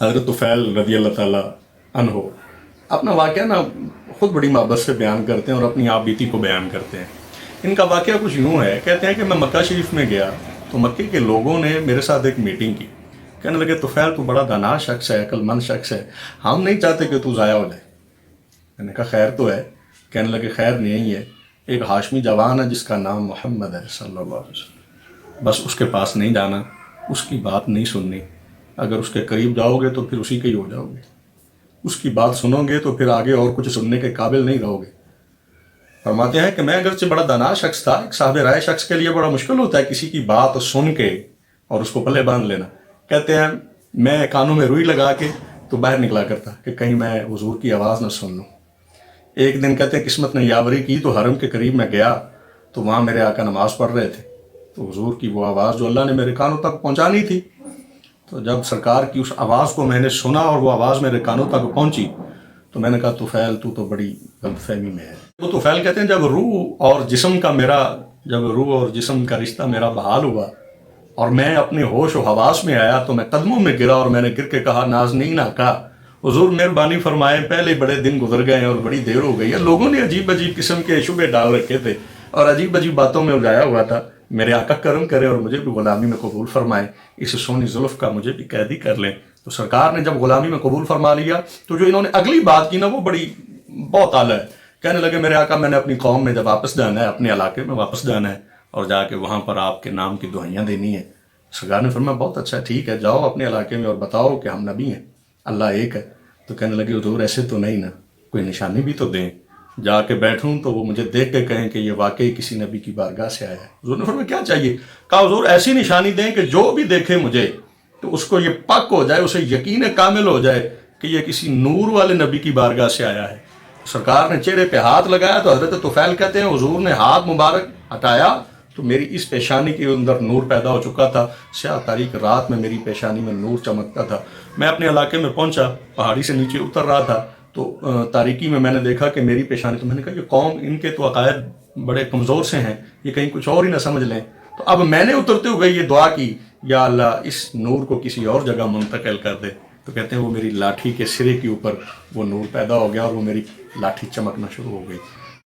حضرت طفیل رضی اللہ تعالیٰ عنہ اپنا واقعہ نا خود بڑی محبت سے بیان کرتے ہیں اور اپنی آپ بیتی کو بیان کرتے ہیں. ان کا واقعہ کچھ یوں ہے، کہتے ہیں کہ میں مکہ شریف میں گیا تو مکے کے لوگوں نے میرے ساتھ ایک میٹنگ کی. کہنے لگے طفیل تو بڑا دانا شخص ہے، عقل مند شخص ہے، ہم نہیں چاہتے کہ تو ضائع ہو جائے. میں نے کہا خیر تو ہے. کہنے لگے خیر نہیں ہے، ایک ہاشمی جوان ہے جس کا نام محمد ہے صلی اللہ علیہ وسلم، بس اس کے پاس نہیں جانا، اس کی بات نہیں سننی. اگر اس کے قریب جاؤ گے تو پھر اسی کے ہی ہو جاؤ گے، اس کی بات سنو گے تو پھر آگے اور کچھ سننے کے قابل نہیں رہو گے. فرماتے ہیں کہ میں اگرچہ بڑا دانا شخص تھا، ایک صاحب رائے شخص کے لیے بڑا مشکل ہوتا ہے کسی کی بات سن کے اور اس کو پلے باندھ لینا. کہتے ہیں میں کانوں میں روئی لگا کے تو باہر نکلا کرتا کہ کہیں میں حضور کی آواز نہ سن لوں. ایک دن کہتے ہیں قسمت نے یاوری کی تو حرم کے قریب میں گیا تو وہاں میرے آقا نماز پڑھ رہے تھے، تو حضور کی وہ آواز جو اللہ نے میرے کانوں تک پہنچانی تھی، تو جب سرکار کی اس آواز کو میں نے سنا اور وہ آواز میرے کانوں تک پہنچی تو میں نے کہا طفیل تو بڑی غلط فہمی میں ہے. وہ طفیل کہتے ہیں جب روح اور جسم کا رشتہ میرا بحال ہوا اور میں اپنے ہوش و حواس میں آیا تو میں قدموں میں گرا اور میں نے گر کے کہا نازنین آقا حضور مہربانی فرمائے، پہلے بڑے دن گزر گئے اور بڑی دیر ہو گئی ہے، لوگوں نے عجیب عجیب قسم کے شبے ڈال رکھے تھے اور عجیب عجیب باتوں میں الجھایا ہوا تھا. میرے آقا کرم کرے اور مجھے بھی غلامی میں قبول فرمائے، اس سونی زلف کا مجھے بھی قیدی کر لیں. تو سرکار نے جب غلامی میں قبول فرما لیا تو جو انہوں نے اگلی بات کی نا وہ بڑی بہت اعلیٰ ہے. کہنے لگے میرے آقا میں نے اپنی قوم میں جب واپس جانا ہے، اپنے علاقے میں واپس جانا ہے اور جا کے وہاں پر آپ کے نام کی دعائیاں دینی ہے. سرکار نے فرمایا بہت اچھا، ٹھیک ہے، جاؤ اپنے علاقے میں اور بتاؤ کہ ہم نبی ہیں، اللہ ایک ہے. تو کہنے لگے حضور ایسے تو نہیں نا، کوئی نشانی بھی تو دیں، جا کے بیٹھوں تو وہ مجھے دیکھ کے کہیں کہ یہ واقعی کسی نبی کی بارگاہ سے آیا ہے. حضور نے فرمایا کیا چاہیے؟ کہا حضور ایسی نشانی دیں کہ جو بھی دیکھے مجھے تو اس کو یہ پک ہو جائے، اسے یقین کامل ہو جائے کہ یہ کسی نور والے نبی کی بارگاہ سے آیا ہے. سرکار نے چہرے پہ ہاتھ لگایا تو حضرت طفیل کہتے ہیں حضور نے ہاتھ مبارک ہٹایا تو میری اس پیشانی کے اندر نور پیدا ہو چکا تھا. سیاہ تاریک رات میں میری پیشانی میں نور چمکتا تھا. میں اپنے علاقے میں پہنچا، پہاڑی سے نیچے اتر رہا تھا تو تاریکی میں نے دیکھا کہ میری پیشانی، تو میں نے کہا یہ قوم ان کے تو عقائد بڑے کمزور سے ہیں، یہ کہیں کچھ اور ہی نہ سمجھ لیں. تو اب میں نے اترتے ہوئے یہ دعا کی یا اللہ اس نور کو کسی اور جگہ منتقل کر دے. تو کہتے ہیں وہ میری لاٹھی کے سرے کے اوپر وہ نور پیدا ہو گیا اور وہ میری لاٹھی چمکنا شروع ہو گئی.